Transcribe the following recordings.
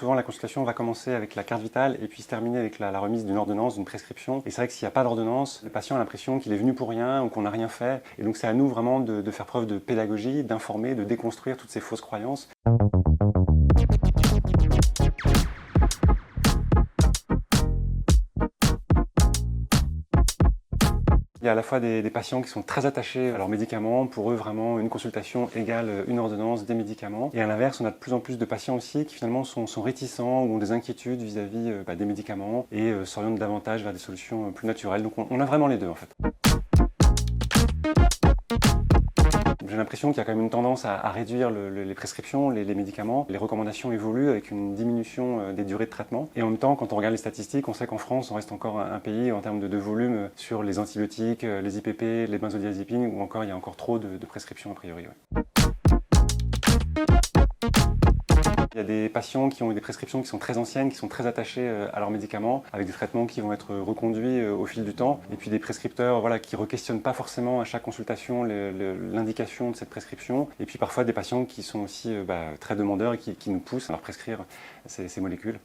souvent la consultation va commencer avec la carte vitale et puis se terminer avec la remise d'une ordonnance, d'une prescription. Et c'est vrai que s'il n'y a pas d'ordonnance, le patient a l'impression qu'il est venu pour rien ou qu'on n'a rien fait. Et donc c'est à nous vraiment de faire preuve de pédagogie, d'informer, de déconstruire toutes ces fausses croyances. Il y a à la fois des patients qui sont très attachés à leurs médicaments. Pour eux, vraiment, une consultation égale une ordonnance, des médicaments. Et à l'inverse, on a de plus en plus de patients aussi qui finalement sont réticents ou ont des inquiétudes vis-à-vis des médicaments et s'orientent davantage vers des solutions plus naturelles. Donc on a vraiment les deux en fait. J'ai l'impression qu'il y a quand même une tendance à réduire les prescriptions, les médicaments. Les recommandations évoluent avec une diminution des durées de traitement. Et en même temps, quand on regarde les statistiques, on sait qu'en France, on reste encore un pays en termes de volume sur les antibiotiques, les IPP, les benzodiazépines, où encore il y a encore trop de prescriptions a priori. Ouais. Il y a des patients qui ont des prescriptions qui sont très anciennes, qui sont très attachés à leurs médicaments, avec des traitements qui vont être reconduits au fil du temps. Et puis des prescripteurs qui ne requestionnent pas forcément à chaque consultation l'indication de cette prescription. Et puis parfois des patients qui sont aussi très demandeurs et qui nous poussent à leur prescrire ces molécules.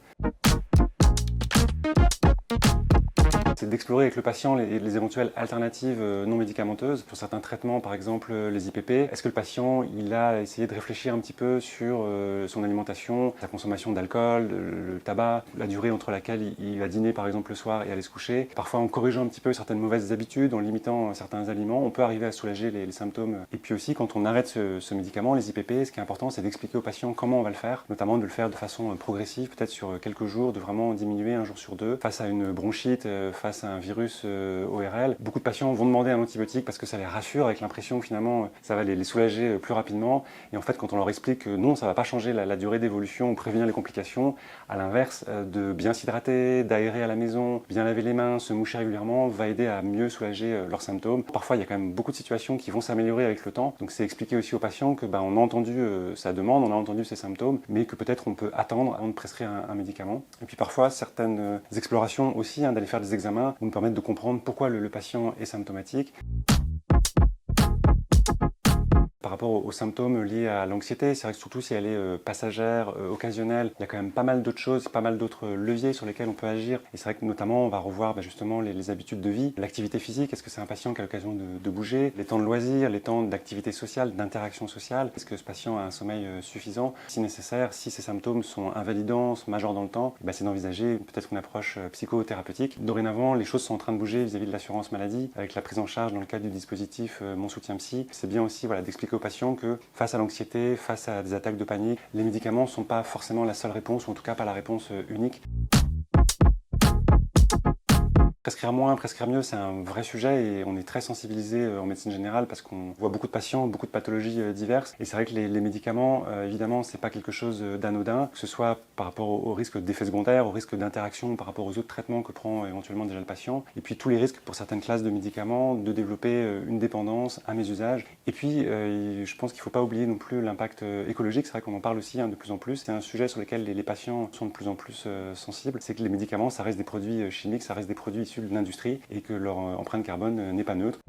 C'est d'explorer avec le patient les éventuelles alternatives non médicamenteuses. Pour certains traitements, par exemple les IPP, est-ce que le patient il a essayé de réfléchir un petit peu sur son alimentation, sa consommation d'alcool, le tabac, la durée entre laquelle il va dîner par exemple le soir et aller se coucher. Parfois en corrigeant un petit peu certaines mauvaises habitudes, en limitant certains aliments, on peut arriver à soulager les symptômes. Et puis aussi quand on arrête ce médicament, les IPP, ce qui est important c'est d'expliquer au patient comment on va le faire, notamment de le faire de façon progressive, peut-être sur quelques jours, de vraiment diminuer un jour sur deux, face à une bronchite, face à un virus ORL. Beaucoup de patients vont demander un antibiotique parce que ça les rassure avec l'impression que finalement ça va les soulager plus rapidement. Et en fait quand on leur explique que non, ça ne va pas changer la durée d'évolution ou prévenir les complications, à l'inverse, de bien s'hydrater, d'aérer à la maison, bien laver les mains, se moucher régulièrement, va aider à mieux soulager leurs symptômes. Parfois il y a quand même beaucoup de situations qui vont s'améliorer avec le temps. Donc c'est expliquer aussi aux patients que on a entendu sa demande, on a entendu ses symptômes, mais que peut-être on peut attendre avant de prescrire un médicament. Et puis parfois certaines explorations aussi, d'aller faire des examens, vont nous permettre de comprendre pourquoi le patient est symptomatique. Par rapport aux symptômes liés à l'anxiété, c'est vrai que surtout si elle est passagère, occasionnelle, il y a quand même pas mal d'autres choses, pas mal d'autres leviers sur lesquels on peut agir. Et c'est vrai que notamment on va revoir justement les habitudes de vie, l'activité physique, est-ce que c'est un patient qui a l'occasion de bouger, les temps de loisirs, les temps d'activité sociale, d'interaction sociale, est-ce que ce patient a un sommeil suffisant, si nécessaire, si ces symptômes sont invalidants, sont majeurs dans le temps, c'est d'envisager peut-être une approche psychothérapeutique. Dorénavant, les choses sont en train de bouger vis-à-vis de l'assurance maladie, avec la prise en charge dans le cadre du dispositif Mon Soutien Psy. C'est bien aussi d'expliquer aux patients que face à l'anxiété, face à des attaques de panique, les médicaments ne sont pas forcément la seule réponse, ou en tout cas pas la réponse unique. Prescrire moins, prescrire mieux, c'est un vrai sujet et on est très sensibilisé en médecine générale parce qu'on voit beaucoup de patients, beaucoup de pathologies diverses. Et c'est vrai que les médicaments, évidemment, c'est pas quelque chose d'anodin, que ce soit par rapport au risque d'effets secondaires, au risque d'interaction par rapport aux autres traitements que prend éventuellement déjà le patient. Et puis tous les risques pour certaines classes de médicaments de développer une dépendance à mésusage. Et puis je pense qu'il ne faut pas oublier non plus l'impact écologique. C'est vrai qu'on en parle aussi de plus en plus. C'est un sujet sur lequel les patients sont de plus en plus sensibles. C'est que les médicaments, ça reste des produits chimiques, ça reste des produits issus de l'industrie et que leur empreinte carbone n'est pas neutre.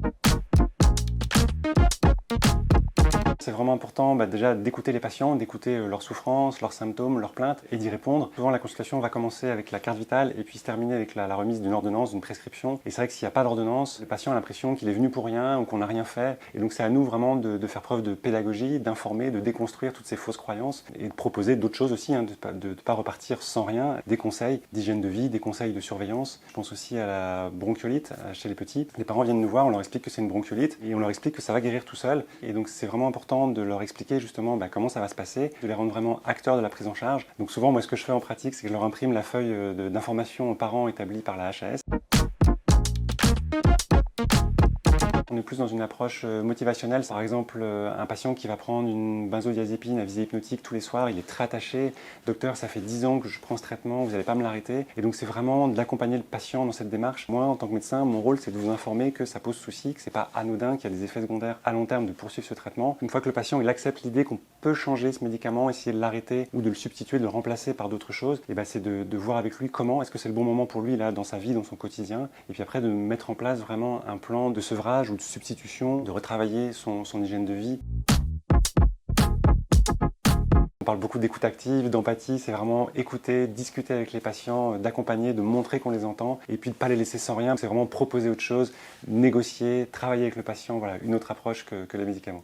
C'est vraiment important déjà d'écouter les patients, d'écouter leurs souffrances, leurs symptômes, leurs plaintes et d'y répondre. Souvent la consultation va commencer avec la carte vitale et puis se terminer avec la remise d'une ordonnance, d'une prescription. Et c'est vrai que s'il n'y a pas d'ordonnance, le patient a l'impression qu'il est venu pour rien ou qu'on n'a rien fait. Et donc c'est à nous vraiment de faire preuve de pédagogie, d'informer, de déconstruire toutes ces fausses croyances et de proposer d'autres choses aussi, de ne pas repartir sans rien, des conseils d'hygiène de vie, des conseils de surveillance. Je pense aussi à la bronchiolite chez les petits. Les parents viennent nous voir, on leur explique que c'est une bronchiolite et on leur explique que ça va guérir tout seul. Et donc c'est vraiment important de leur expliquer justement comment ça va se passer, de les rendre vraiment acteurs de la prise en charge. Donc souvent, moi, ce que je fais en pratique, c'est que je leur imprime la feuille d'information aux parents établie par la HAS. On est plus dans une approche motivationnelle. Par exemple, un patient qui va prendre une benzodiazépine à visée hypnotique tous les soirs, il est très attaché. Docteur, ça fait 10 ans que je prends ce traitement, vous n'allez pas me l'arrêter. Et donc c'est vraiment d'accompagner le patient dans cette démarche. Moi, en tant que médecin, mon rôle, c'est de vous informer que ça pose souci, que c'est pas anodin, qu'il y a des effets secondaires à long terme de poursuivre ce traitement. Une fois que le patient il accepte l'idée qu'on peut changer ce médicament, essayer de l'arrêter ou de le substituer, de le remplacer par d'autres choses, et c'est de voir avec lui comment, est-ce que c'est le bon moment pour lui là dans sa vie, dans son quotidien, et puis après de mettre en place vraiment un plan de sevrage ou de substitution, de retravailler son hygiène de vie. parle beaucoup d'écoute active, d'empathie, c'est vraiment écouter, discuter avec les patients, d'accompagner, de montrer qu'on les entend et puis de ne pas les laisser sans rien. C'est vraiment proposer autre chose, négocier, travailler avec le patient, voilà, une autre approche que les médicaments.